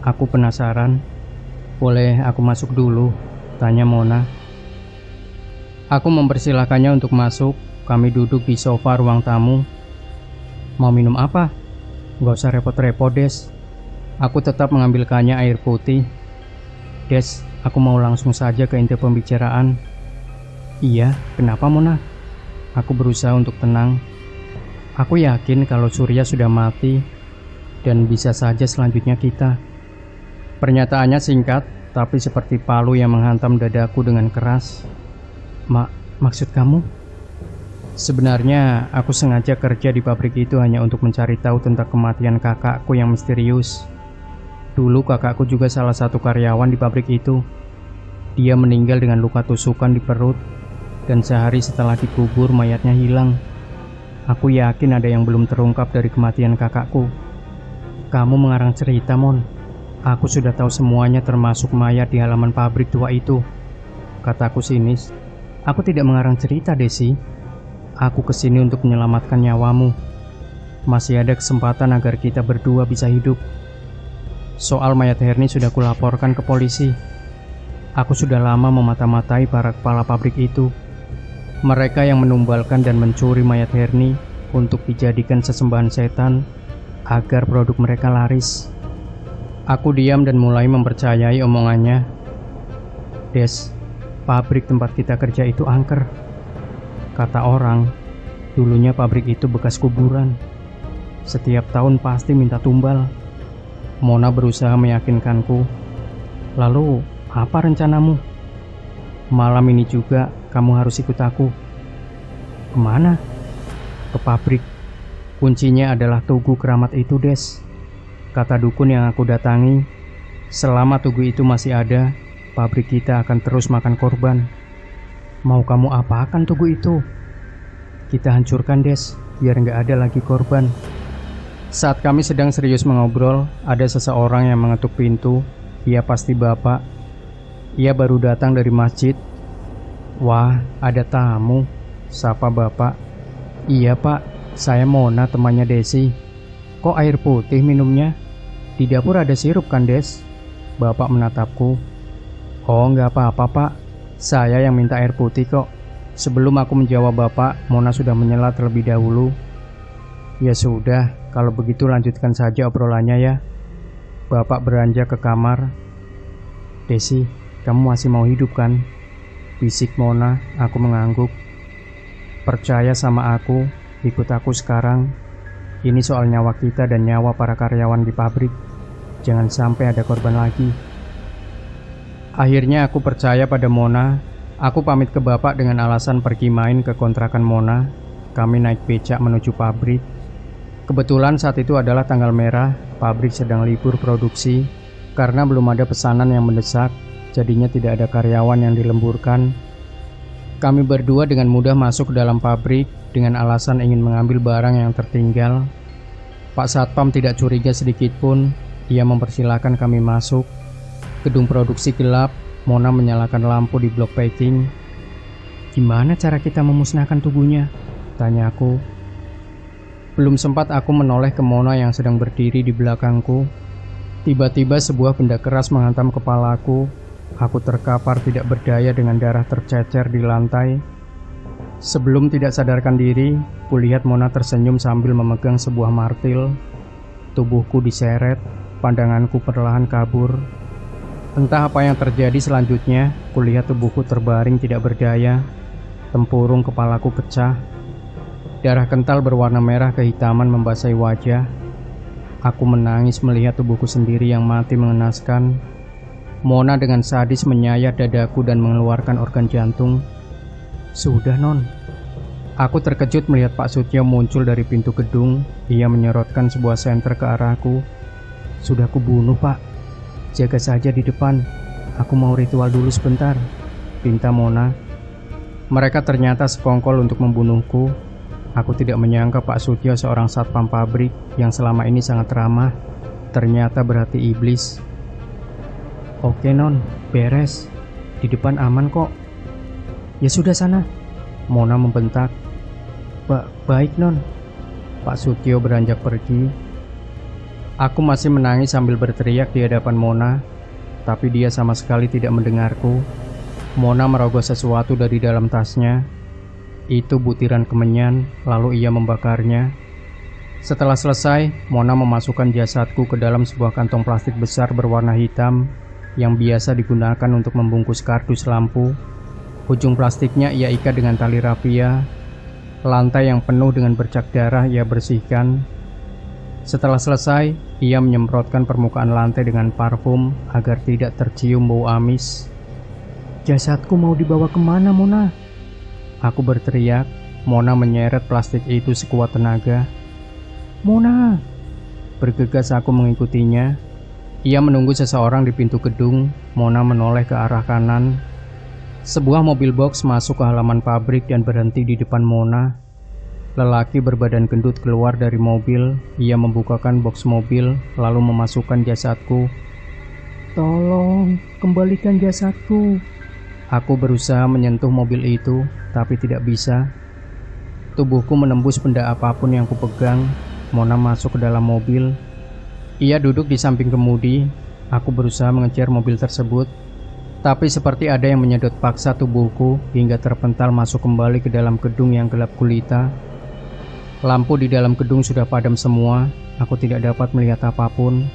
Aku penasaran. Boleh aku masuk dulu? Tanya Mona. Aku mempersilahkannya untuk masuk. Kami duduk di sofa ruang tamu. Mau minum apa? Gak usah repot-repot, Des. Aku tetap mengambilkannya air putih. Des, aku mau langsung saja ke inti pembicaraan. Iya, kenapa Mona? Aku berusaha untuk tenang. Aku yakin kalau Surya sudah mati dan bisa saja selanjutnya kita. Pernyataannya singkat, tapi seperti palu yang menghantam dadaku dengan keras. Maksud kamu? Sebenarnya aku sengaja kerja di pabrik itu hanya untuk mencari tahu tentang kematian kakakku yang misterius. Dulu kakakku juga salah satu karyawan di pabrik itu. Dia meninggal dengan luka tusukan di perut, dan sehari setelah dikubur mayatnya hilang. Aku yakin ada yang belum terungkap dari kematian kakakku. Kamu mengarang cerita, Mon. Aku sudah tahu semuanya termasuk mayat di halaman pabrik tua itu, kataku sinis. Aku tidak mengarang cerita, Desi. Aku kesini untuk menyelamatkan nyawamu. Masih ada kesempatan agar kita berdua bisa hidup. Soal mayat Herni sudah kulaporkan ke polisi. Aku sudah lama memata-matai para kepala pabrik itu. Mereka yang menumbalkan dan mencuri mayat Herni untuk dijadikan sesembahan setan agar produk mereka laris. Aku diam dan mulai mempercayai omongannya. Des, pabrik tempat kita kerja itu angker. Kata orang, dulunya pabrik itu bekas kuburan. Setiap tahun pasti minta tumbal. Mona berusaha meyakinkanku. Lalu, apa rencanamu? Malam ini juga kamu harus ikut aku. Kemana? Ke pabrik. Kuncinya adalah tugu keramat itu, Des. Kata dukun yang aku datangi, selama tugu itu masih ada, pabrik kita akan terus makan korban. Mau kamu apakan tugu itu? Kita hancurkan, Des, biar nggak ada lagi korban. Saat kami sedang serius mengobrol, ada seseorang yang mengetuk pintu. Ia pasti bapak. Ia baru datang dari masjid. Wah, ada tamu, sapa bapak. Iya pak, saya Mona, temannya Desi. Kok air putih minumnya? Di dapur ada sirup kan, Des? Bapak menatapku. Oh, nggak apa-apa pak, saya yang minta air putih kok. Sebelum aku menjawab bapak, Mona sudah menyela terlebih dahulu. Ya sudah, kalau begitu lanjutkan saja obrolannya ya. Bapak beranjak ke kamar. Desi, kamu masih mau hidup kan? Bisik Mona. Aku mengangguk. Percaya sama aku, ikut aku sekarang. Ini soal nyawa kita dan nyawa para karyawan di pabrik. Jangan sampai ada korban lagi. Akhirnya aku percaya pada Mona. Aku pamit ke bapak dengan alasan pergi main ke kontrakan Mona. Kami naik becak menuju pabrik. Kebetulan saat itu adalah tanggal merah. Pabrik sedang libur produksi karena belum ada pesanan yang mendesak. Jadinya tidak ada karyawan yang dilemburkan. Kami berdua dengan mudah masuk ke dalam pabrik dengan alasan ingin mengambil barang yang tertinggal. Pak Satpam tidak curiga sedikit pun. Ia mempersilahkan kami masuk. Gedung produksi gelap. Mona menyalakan lampu di blok packing. Gimana cara kita memusnahkan tubuhnya? Tanya aku. Belum sempat aku menoleh ke Mona yang sedang berdiri di belakangku. Tiba-tiba sebuah benda keras menghantam kepalaku. Aku terkapar tidak berdaya dengan darah tercecer di lantai. Sebelum tidak sadarkan diri, kulihat Mona tersenyum sambil memegang sebuah martil. Tubuhku diseret, pandanganku perlahan kabur. Entah apa yang terjadi selanjutnya, kulihat tubuhku terbaring tidak berdaya. Tempurung kepalaku pecah. Darah kental berwarna merah kehitaman membasahi wajah. Aku menangis melihat tubuhku sendiri yang mati mengenaskan. Mona dengan sadis menyayat dadaku dan mengeluarkan organ jantung. Sudah, Non. Aku terkejut melihat Pak Sutyo muncul dari pintu gedung. Ia menyorotkan sebuah senter ke arahku. Sudah kubunuh, Pak. Jaga saja di depan. Aku mau ritual dulu sebentar, pinta Mona. Mereka ternyata sekongkol untuk membunuhku. Aku tidak menyangka Pak Sutio, seorang satpam pabrik yang selama ini sangat ramah, ternyata berhati iblis. "Oke non, beres. Di depan aman kok." "Ya sudah sana," Mona membentak. Baik non." Pak Sutio beranjak pergi. Aku masih menangis sambil berteriak di hadapan Mona, tapi dia sama sekali tidak mendengarku. Mona merogoh sesuatu dari dalam tasnya. Itu butiran kemenyan, lalu ia membakarnya. Setelah selesai, Mona memasukkan jasadku ke dalam sebuah kantong plastik besar berwarna hitam yang biasa digunakan untuk membungkus kardus lampu. Ujung plastiknya ia ikat dengan tali rafia. Lantai yang penuh dengan bercak darah ia bersihkan. Setelah selesai, ia menyemprotkan permukaan lantai dengan parfum agar tidak tercium bau amis. "Jasadku mau dibawa kemana, Mona?" Aku berteriak. Mona menyeret plastik itu sekuat tenaga. "Mona!" Bergegas aku mengikutinya. Ia menunggu seseorang di pintu gedung. Mona menoleh ke arah kanan. Sebuah mobil box masuk ke halaman pabrik dan berhenti di depan Mona. Lelaki berbadan gendut keluar dari mobil. Ia membukakan box mobil lalu memasukkan jasadku. "Tolong, kembalikan jasadku." Aku berusaha menyentuh mobil itu, tapi tidak bisa. Tubuhku menembus benda apapun yang kupegang. Mona masuk ke dalam mobil. Ia duduk di samping kemudi. Aku berusaha mengejar mobil tersebut, tapi seperti ada yang menyedot paksa tubuhku hingga terpental masuk kembali ke dalam gedung yang gelap gulita. Lampu di dalam gedung sudah padam semua. Aku tidak dapat melihat apapun.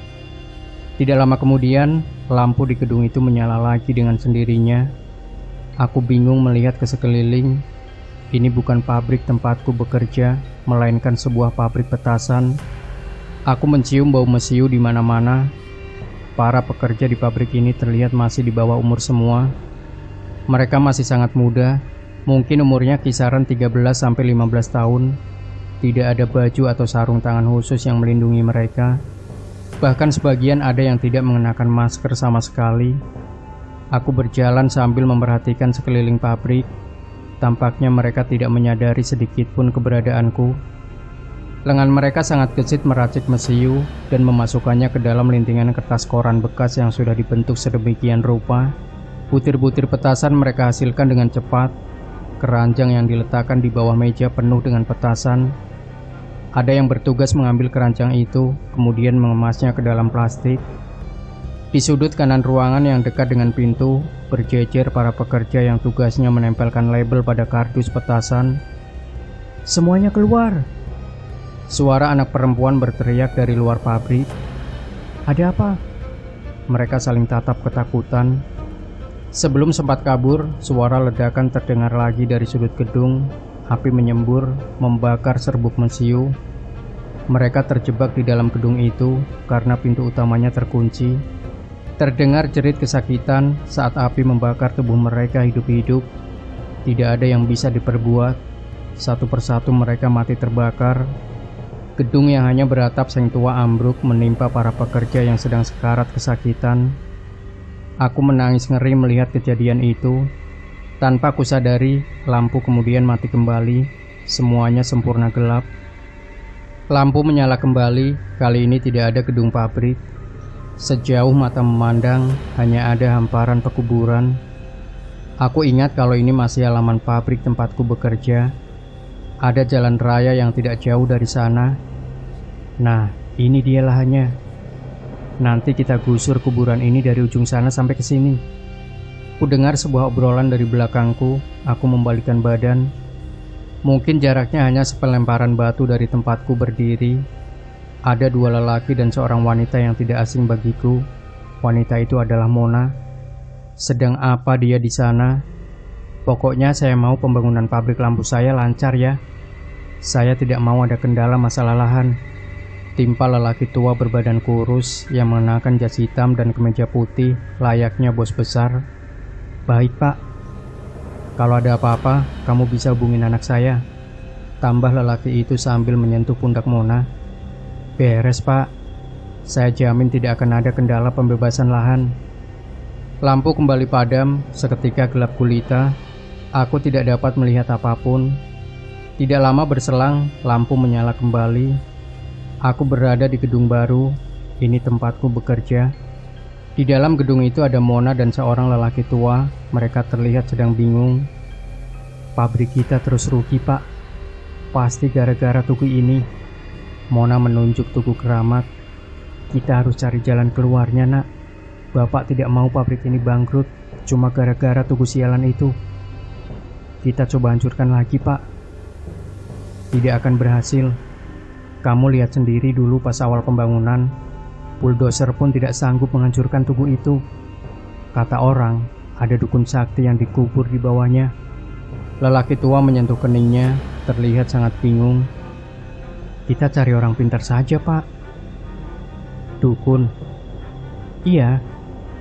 Tidak lama kemudian, lampu di gedung itu menyala lagi dengan sendirinya. Aku bingung melihat ke sekeliling. Ini bukan pabrik tempatku bekerja, melainkan sebuah pabrik petasan. Aku mencium bau mesiu di mana-mana. Para pekerja di pabrik ini terlihat masih di bawah umur semua. Mereka masih sangat muda, mungkin umurnya kisaran 13-15 tahun. Tidak ada baju atau sarung tangan khusus yang melindungi mereka. Bahkan sebagian ada yang tidak mengenakan masker sama sekali. Aku berjalan sambil memperhatikan sekeliling pabrik. Tampaknya mereka tidak menyadari sedikit pun keberadaanku. Lengan mereka sangat gesit meracik mesiu dan memasukkannya ke dalam lintingan kertas koran bekas yang sudah dibentuk sedemikian rupa. Butir-butir petasan mereka hasilkan dengan cepat. Keranjang yang diletakkan di bawah meja penuh dengan petasan. Ada yang bertugas mengambil keranjang itu, kemudian mengemasnya ke dalam plastik. Di sudut kanan ruangan yang dekat dengan pintu, berjejer para pekerja yang tugasnya menempelkan label pada kardus petasan. "Semuanya keluar!" Suara anak perempuan berteriak dari luar pabrik. "Ada apa?" Mereka saling tatap ketakutan. Sebelum sempat kabur, suara ledakan terdengar lagi dari sudut gedung. Api menyembur, membakar serbuk mesiu. Mereka terjebak di dalam gedung itu karena pintu utamanya terkunci. Terdengar jerit kesakitan saat api membakar tubuh mereka hidup-hidup. Tidak ada yang bisa diperbuat. Satu persatu mereka mati terbakar. Gedung yang hanya beratap seng tua ambruk menimpa para pekerja yang sedang sekarat kesakitan. Aku menangis ngeri melihat kejadian itu. Tanpa kusadari, lampu kemudian mati kembali. Semuanya sempurna gelap. Lampu menyala kembali. Kali ini tidak ada gedung pabrik. Sejauh mata memandang, hanya ada hamparan pekuburan. Aku ingat kalau ini masih halaman pabrik tempatku bekerja. Ada jalan raya yang tidak jauh dari sana. Nah, ini dia lahannya. Nanti kita gusur kuburan ini dari ujung sana sampai ke sini. Kudengar sebuah obrolan dari belakangku. Aku membalikkan badan. Mungkin jaraknya hanya sepelemparan batu dari tempatku berdiri. Ada dua lelaki dan seorang wanita yang tidak asing bagiku. Wanita itu adalah Mona. Sedang apa dia di sana? Pokoknya saya mau pembangunan pabrik lampu saya lancar ya. Saya tidak mau ada kendala masalah lahan. Timpal lelaki tua berbadan kurus yang mengenakan jas hitam dan kemeja putih layaknya bos besar. "Baik pak, kalau ada apa-apa kamu bisa hubungin anak saya," tambah lelaki itu sambil menyentuh pundak Mona. "Beres pak, saya jamin tidak akan ada kendala pembebasan lahan." Lampu kembali padam, seketika gelap gulita. Aku tidak dapat melihat apapun. Tidak lama berselang, lampu menyala kembali. Aku berada di gedung baru. Ini tempatku bekerja. Di dalam gedung itu ada Mona dan seorang lelaki tua. Mereka terlihat sedang bingung. Pabrik kita terus rugi, Pak. Pasti gara-gara tugu ini. Mona menunjuk tugu keramat. Kita harus cari jalan keluarnya, nak. Bapak tidak mau pabrik ini bangkrut cuma gara-gara tugu sialan itu. Kita coba hancurkan lagi, Pak. Tidak akan berhasil. Kamu lihat sendiri dulu pas awal pembangunan, bulldozer pun tidak sanggup menghancurkan tugu itu. Kata orang, ada dukun sakti yang dikubur di bawahnya. Lelaki tua menyentuh keningnya, terlihat sangat bingung. Kita cari orang pintar saja, Pak. Dukun? Iya,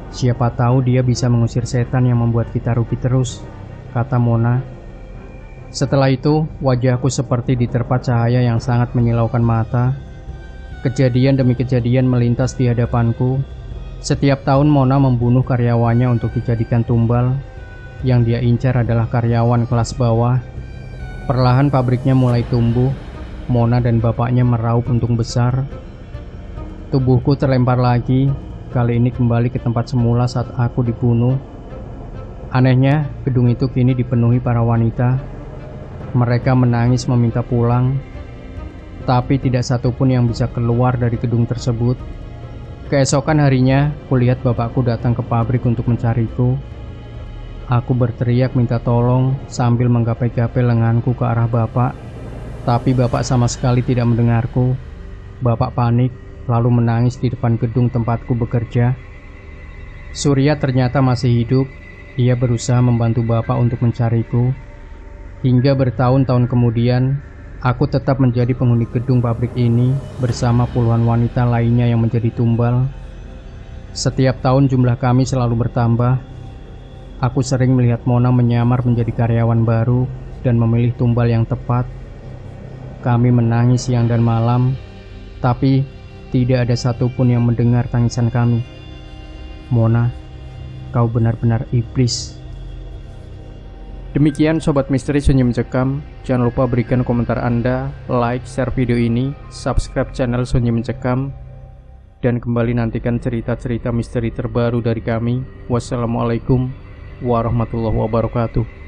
siapa tahu dia bisa mengusir setan yang membuat kita rugi terus, kata Mona. Setelah itu, wajahku seperti diterpa cahaya yang sangat menyilaukan mata. Kejadian demi kejadian melintas di hadapanku. Setiap tahun Mona membunuh karyawannya untuk dijadikan tumbal. Yang dia incar adalah karyawan kelas bawah. Perlahan pabriknya mulai tumbuh. Mona dan bapaknya meraup untung besar. Tubuhku terlempar lagi. Kali ini kembali ke tempat semula saat aku dibunuh. Anehnya, gedung itu kini dipenuhi para wanita. Mereka menangis meminta pulang, tapi tidak satupun yang bisa keluar dari gedung tersebut. Keesokan harinya, kulihat bapakku datang ke pabrik untuk mencariku. Aku berteriak minta tolong sambil menggapai-gapai lenganku ke arah bapak, tapi bapak sama sekali tidak mendengarku. Bapak panik, lalu menangis di depan gedung tempatku bekerja. Surya ternyata masih hidup. Ia berusaha membantu bapak untuk mencariku. Hingga bertahun-tahun kemudian, aku tetap menjadi penghuni gedung pabrik ini bersama puluhan wanita lainnya yang menjadi tumbal. Setiap tahun jumlah kami selalu bertambah. Aku sering melihat Mona menyamar menjadi karyawan baru dan memilih tumbal yang tepat. Kami menangis siang dan malam, tapi tidak ada satupun yang mendengar tangisan kami. Mona, kau benar-benar iblis. Demikian Sobat Misteri Sunyi Mencekam. Jangan lupa berikan komentar Anda, like, share video ini, subscribe channel Sunyi Mencekam, dan kembali nantikan cerita-cerita misteri terbaru dari kami. Wassalamualaikum warahmatullahi wabarakatuh.